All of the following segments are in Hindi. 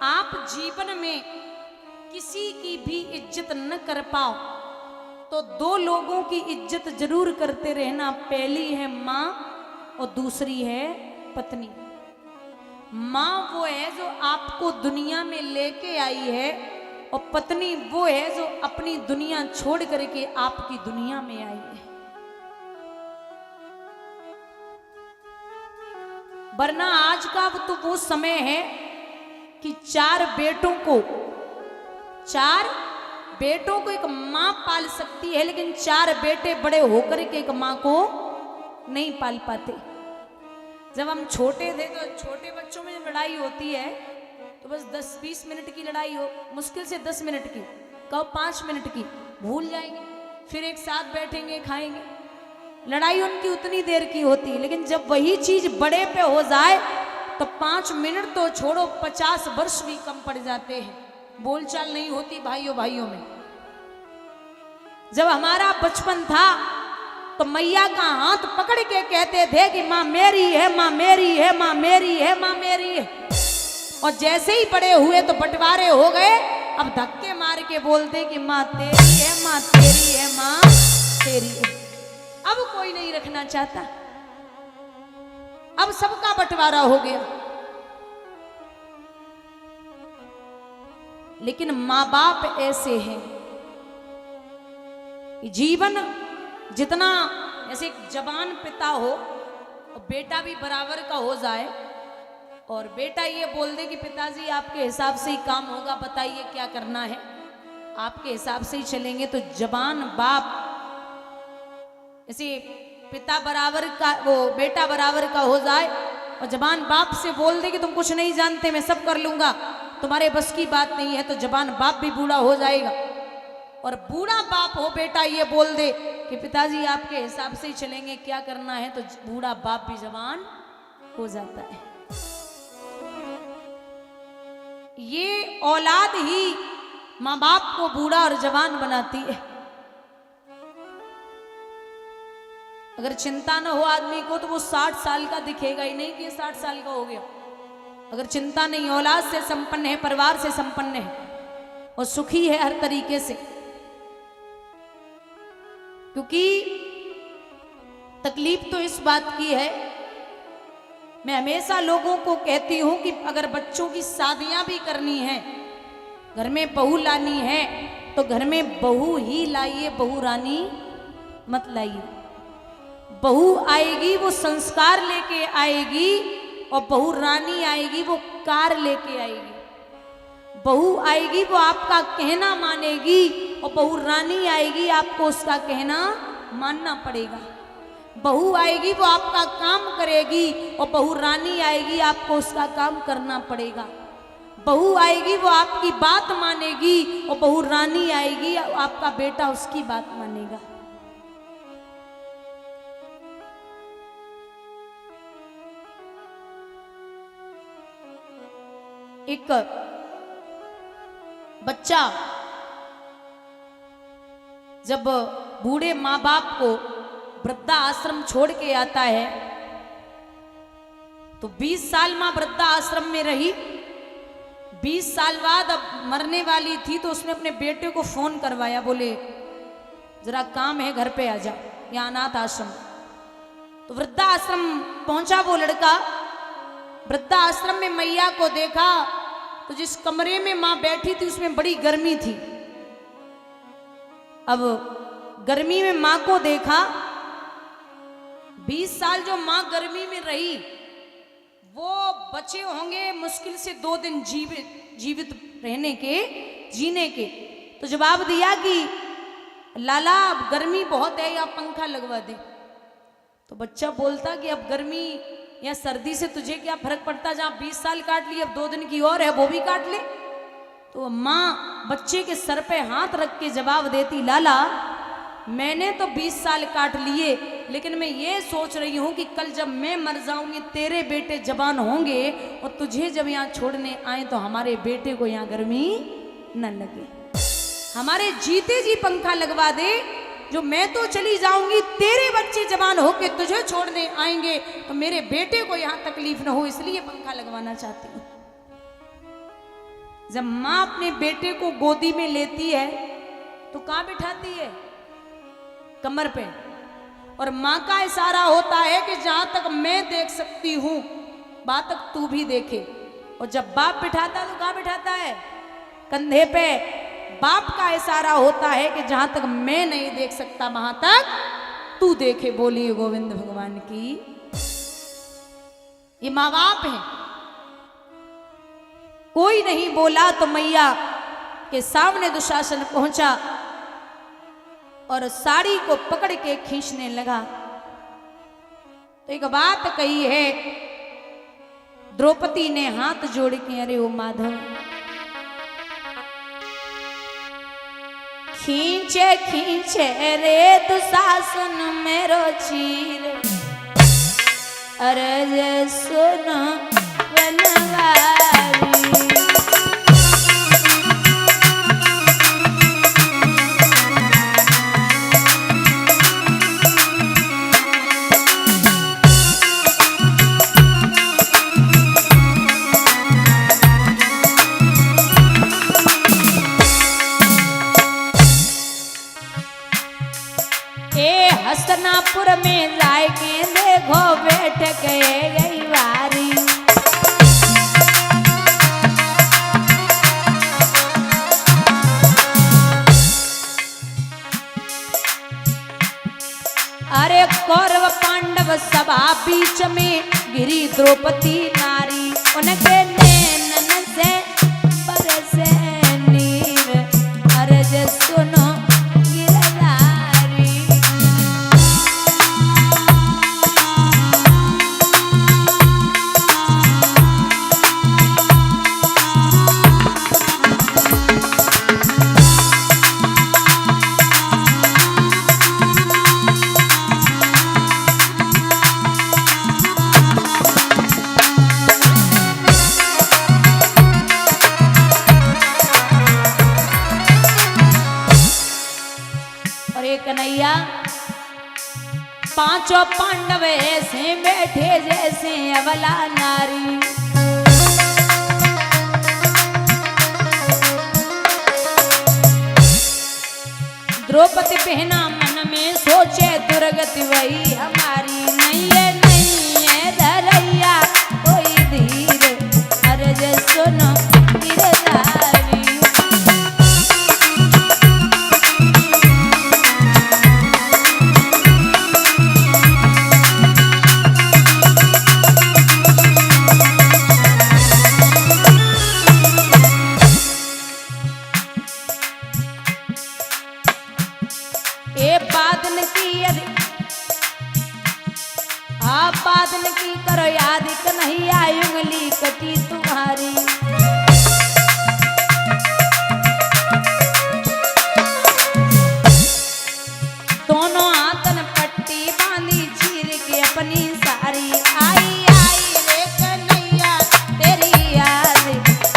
आप जीवन में किसी की भी इज्जत न कर पाओ तो दो लोगों की इज्जत जरूर करते रहना। पहली है माँ और दूसरी है पत्नी। माँ वो है जो आपको दुनिया में लेके आई है और पत्नी वो है जो अपनी दुनिया छोड़ करके आपकी दुनिया में आई है। वरना आज का तो वो समय है कि चार बेटों को एक माँ पाल सकती है, लेकिन चार बेटे बड़े होकर के एक माँ को नहीं पाल पाते। जब हम छोटे थे तो छोटे बच्चों में जब लड़ाई होती है तो बस 10-20 मिनट की लड़ाई हो, मुश्किल से 10 मिनट की, कब 5 मिनट की, भूल जाएंगे, फिर एक साथ बैठेंगे, खाएंगे। लड़ाई उनकी उतनी देर की होती है, लेकिन जब वही चीज बड़े पे हो जाए तो 5 मिनट तो छोड़ो, 50 वर्ष भी कम पड़ जाते हैं। बोलचाल नहीं होती भाइयों में। जब हमारा बचपन था तो मैया का हाथ पकड़ के कहते थे कि माँ मेरी है, माँ मेरी है, माँ मेरी है, माँ मेरी है। और जैसे ही बड़े हुए तो बंटवारे हो गए, अब धक्के मार के बोलते कि माँ तेरी है, माँ तेरी है, माँ तेरी है। अब कोई नहीं रखना चाहता, अब सबका बंटवारा हो गया। लेकिन माँ बाप ऐसे हैं, जीवन जितना ऐसे एक जवान पिता हो और बेटा भी बराबर का हो जाए और बेटा ये बोल दे कि पिताजी आपके हिसाब से ही काम होगा, बताइए क्या करना है, आपके हिसाब से ही चलेंगे, तो जवान बाप ऐसे पिता बराबर का, वो बेटा बराबर का हो जाए और जवान बाप से बोल दे कि तुम कुछ नहीं जानते, मैं सब कर लूंगा, तुम्हारे बस की बात नहीं है, तो जवान बाप भी बूढ़ा हो जाएगा। और बूढ़ा बाप हो बेटा ये बोल दे कि पिताजी आपके हिसाब से ही चलेंगे, क्या करना है, तो बूढ़ा बाप भी जवान हो जाता है। ये औलाद ही माँ बाप को बूढ़ा और जवान बनाती है। अगर चिंता न हो आदमी को तो वो 60 साल का दिखेगा ही नहीं कि ये 60 साल का हो गया। अगर चिंता नहीं, औलाद से संपन्न है, परिवार से संपन्न है और सुखी है हर तरीके से। क्योंकि तकलीफ तो इस बात की है, मैं हमेशा लोगों को कहती हूं कि अगर बच्चों की शादियां भी करनी है, घर में बहू लानी है तो घर में बहू ही लाइए, बहू रानी मत लाइए। बहू आएगी वो संस्कार लेके आएगी और बहू रानी आएगी वो कार लेके आएगी। बहू आएगी वो आपका कहना मानेगी और बहू रानी आएगी आपको उसका कहना मानना पड़ेगा। बहू आएगी वो आपका काम करेगी और बहू रानी आएगी आपको उसका काम करना पड़ेगा। बहू आएगी वो आपकी बात मानेगी और बहू रानी आएगी आपका बेटा उसकी बात मानेगा। एक बच्चा जब बूढ़े माँ बाप को वृद्धा आश्रम छोड़ के आता है तो 20 साल माँ वृद्धा आश्रम में रही। 20 साल बाद अब मरने वाली थी तो उसने अपने बेटे को फोन करवाया, बोले जरा काम है घर पे आ जा, यहाँ अनाथ आश्रम। तो वृद्धा आश्रम पहुंचा वो लड़का। वृद्धा आश्रम में मैया को देखा तो जिस कमरे में माँ बैठी थी उसमें बड़ी गर्मी थी। अब गर्मी में माँ को देखा, 20 साल जो माँ गर्मी में रही वो बचे होंगे मुश्किल से 2 दिन जीवित रहने के, जीने के। तो जवाब दिया कि लाला अब गर्मी बहुत है, या पंखा लगवा दे। तो बच्चा बोलता कि अब गर्मी या सर्दी से तुझे क्या फर्क पड़ता, जहाँ 20 साल काट ली अब 2 दिन की और है वो भी काट ले। तो माँ बच्चे के सर पे हाथ रख के जवाब देती, लाला मैंने तो 20 साल काट लिए, लेकिन मैं ये सोच रही हूँ कि कल जब मैं मर जाऊंगी तेरे बेटे जवान होंगे और तुझे जब यहाँ छोड़ने आए तो हमारे बेटे को यहाँ गर्मी न लगे, हमारे जीते जी पंखा लगवा दे। जो मैं तो चली जाऊंगी, तेरे बच्चे जवान होके तुझे छोड़ने आएंगे तो मेरे बेटे को यहाँ तकलीफ न हो, इसलिए पंखा लगवाना चाहती हूँ। जब माँ अपने बेटे को गोदी में लेती है तो कहाँ बिठाती है? कमर पे। और माँ का इशारा होता है कि जहां तक मैं देख सकती हूं वहां तक तू भी देखे। और जब बाप बिठाता है तो कहाँ बिठाता है? कंधे पे। बाप का इशारा होता है कि जहां तक मैं नहीं देख सकता वहां तक तू देखे। बोलिए गोविंद भगवान की। ये माँ बाप है। कोई नहीं बोला तो मैया के सामने दुशासन पहुंचा और साड़ी को पकड़ के खींचने लगा। तो एक बात कही है द्रौपदी ने हाथ जोड़ के, अरे ओ माधव, खींचे खींचे रे दुशासन मेरो चीर, अरे सुन बनवारी। हस्तनापुर में जाए के देखो बैठ गए गई वारी। अरे कौरव पांडव सभा बीच में गिरी द्रौपदी नारी, उनके नैनन से बरसे नीर, अरे जे सुनो कन्हैया। पांचों पांडव ऐसे बैठे जैसे अबला नारी। द्रौपदी बहना मन में सोचे दुर्गति वही हमारी, नहीं है धरैया कोई धीर, अरे जे सुनो गिरधारी। बादल की करो याद कन्हैया, उंगली कटी तुम्हारी। दोनों हाथन पट्टी बांधी चीर के अपनी सारी। आई आई रे कन्हैया तेरी याद,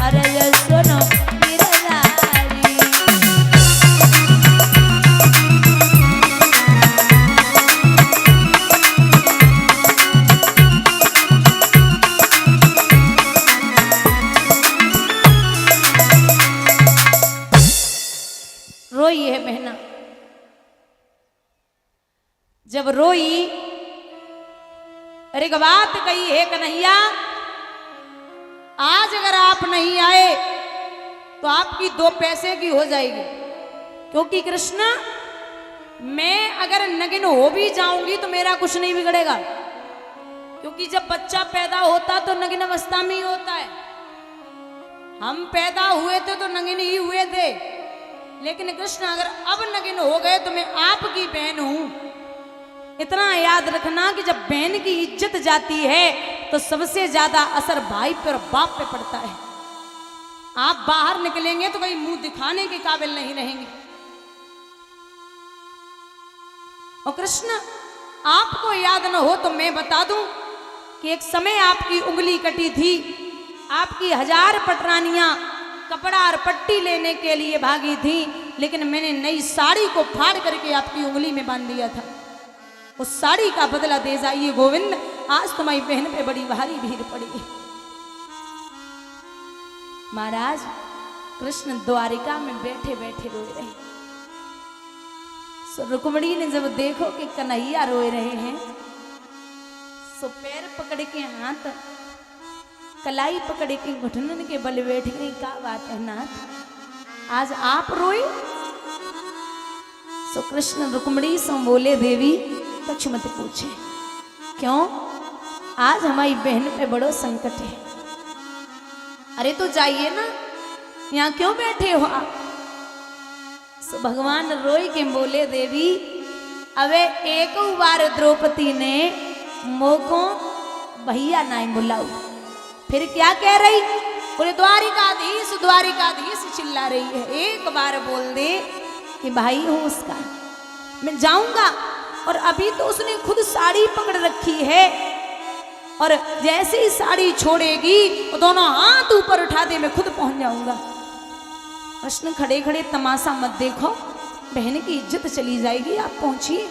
अरे सुनो गिरधारी। रोई है बहना। जब रोई, अरे एक बात कही है कन्हैया, आज अगर आप नहीं आए तो आपकी 2 पैसे की हो जाएगी। क्योंकि कृष्ण, मैं अगर नगिन हो भी जाऊंगी तो मेरा कुछ नहीं बिगड़ेगा। क्योंकि जब बच्चा पैदा होता तो नगिन अवस्था में ही होता है। हम पैदा हुए थे तो नगिन ही हुए थे, लेकिन कृष्ण अगर अब नगिन हो गए तो मैं आपकी बहन हूं। इतना याद रखना कि जब बहन की इज्जत जाती है तो सबसे ज्यादा असर भाई पे और बाप पे पड़ता है। आप बाहर निकलेंगे तो कहीं मुंह दिखाने के काबिल नहीं रहेंगे। और कृष्ण, आपको याद न हो तो मैं बता दूं कि एक समय आपकी उंगली कटी थी। आपकी 1000 पटरानियां कपड़ा और पट्टी लेने के लिए भागी थी, लेकिन मैंने नई साड़ी को फाड़ करके आपकी उंगली में बांध दिया था। उस साड़ी का बदला दे जाइए गोविंद, आज तुम्हारी बहन पे बड़ी भारी भीड़ पड़ी है। महाराज, कृष्ण द्वारिका में बैठे बैठे रोए रहे। सो रुक्मणी ने जब देखो कि कन्हैया रोए रहे हैं, सो पैर पकड़ के हाथ कलाई पकड़ के घुटनन के बल बैठ गई। क्या बात है नाथ, आज आप रोए? सो कृष्ण रुक्मणी से बोले, देवी कुछ मत पूछे, क्यों? आज हमारी बहन पे बड़ो संकट है। अरे तो जाइए ना, यहाँ क्यों बैठे हो आप? सो भगवान रोई के बोले, देवी अबे एक बार द्रौपदी ने मोको भैया नहीं बुलाऊ, फिर क्या कह रही? बोले द्वारिकाधीश द्वारिकाधीश चिल्ला रही है। एक बार बोल दे कि भाई हूं उसका, मैं जाऊंगा। और अभी तो उसने खुद साड़ी पकड़ रखी है, और जैसे ही साड़ी छोड़ेगी वो दोनों हाथ ऊपर उठा दे, मैं खुद पहुंच जाऊंगा। कृष्ण खड़े खड़े तमाशा मत देखो, बहन की इज्जत चली जाएगी, आप पहुंचिए।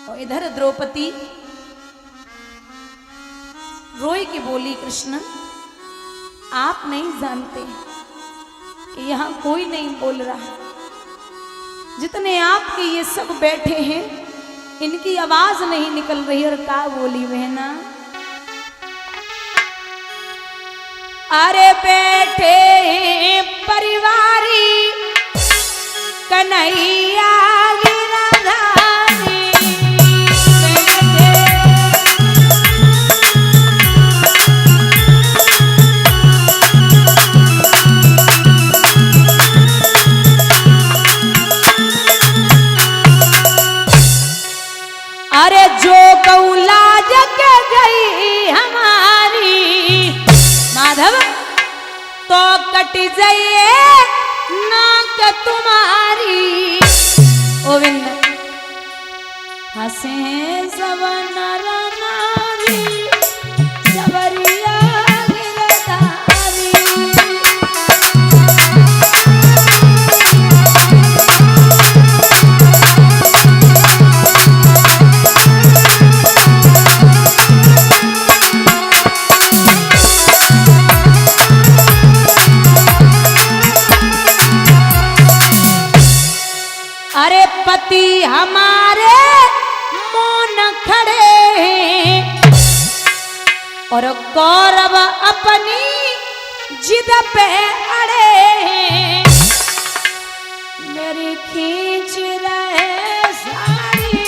और इधर द्रौपदी रोई की बोली, कृष्ण आप नहीं जानते कि यहां कोई नहीं बोल रहा, जितने आपके ये सब बैठे हैं इनकी आवाज नहीं निकल रही। और क्या बोली बहना? अरे बैठे परिवारी कन्हैया गिरधारी, अरे जो कौला जग गई हमारी माधव, तो कट जाइए नाक तुम्हारी। गोविंद हंसे सब नर नारी, सबरिया गिरधारी। अरे पति हमारे मौन खड़े हैं, और कौरव अपनी जिद पे अड़े हैं। मेरी खींच रहे साड़ी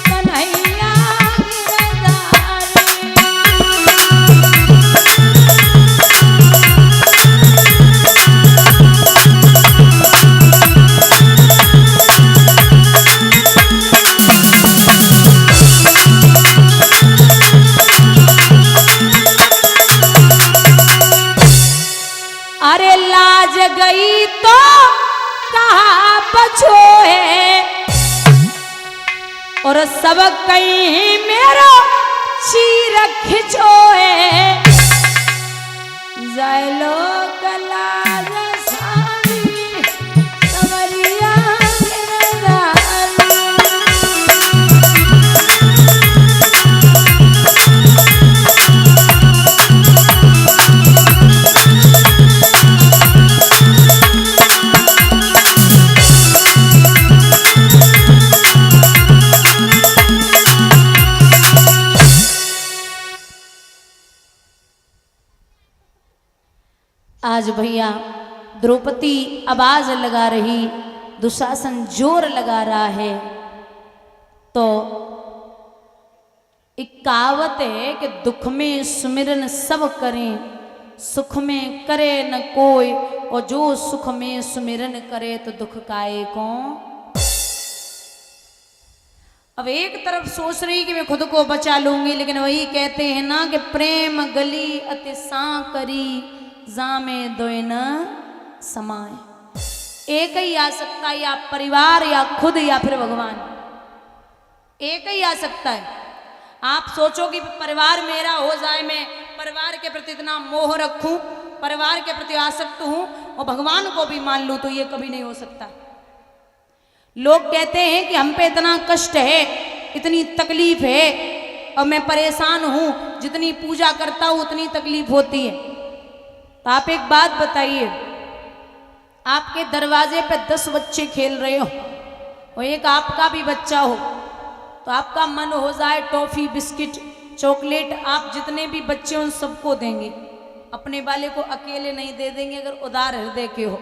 कन्हैया गिरधारी। अरे लाज गई तो कहा बचोए, और सब कहीं मेरा चीर खिंचोए। जय लोक लाज सारी सवरिया गिरधारी। आज भैया द्रौपदी आवाज लगा रही, दुशासन जोर लगा रहा है, तो एक कहावत है कि दुख में सुमिरन सब करें, सुख में करे न कोई, और जो सुख में सुमिरन करे तो दुख काए को। अब एक तरफ सोच रही कि मैं खुद को बचा लूंगी, लेकिन वही कहते हैं ना कि प्रेम गली अति सांकरी, जामे दोय न समाए। एक ही आ सकता है, या परिवार या खुद या फिर भगवान, एक ही आ सकता है। आप सोचो कि परिवार मेरा हो जाए, मैं परिवार के प्रति इतना मोह रखूं, परिवार के प्रति आसक्त हूं और भगवान को भी मान लूं, तो ये कभी नहीं हो सकता। लोग कहते हैं कि हम पे इतना कष्ट है, इतनी तकलीफ है और मैं परेशान हूं, जितनी पूजा करता हूं उतनी तकलीफ होती है। तो आप एक बात बताइए, आपके दरवाजे पे 10 बच्चे खेल रहे हो और एक आपका भी बच्चा हो, तो आपका मन हो जाए टॉफी, बिस्किट, चॉकलेट, आप जितने भी बच्चे उन सबको देंगे, अपने वाले को अकेले नहीं दे देंगे अगर उदार हृदय के हो।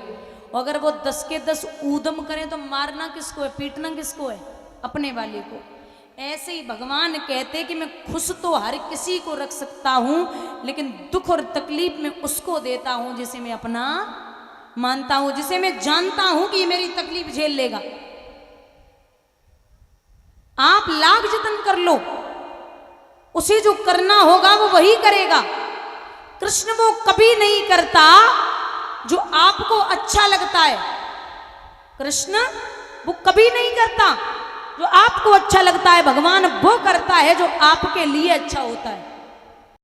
अगर वो 10 के 10 ऊधम करें तो मारना किसको है, पीटना किसको है, अपने वाले को। ऐसे ही भगवान कहते कि मैं खुश तो हर किसी को रख सकता हूं, लेकिन दुख और तकलीफ में उसको देता हूं जिसे मैं अपना मानता हूं, जिसे मैं जानता हूं कि ये मेरी तकलीफ झेल लेगा। आप लाख जतन कर लो, उसे जो करना होगा वो वही करेगा। कृष्ण वो कभी नहीं करता जो आपको अच्छा लगता है, कृष्ण वो कभी नहीं करता जो आपको अच्छा लगता है, भगवान वो करता है जो आपके लिए अच्छा होता है।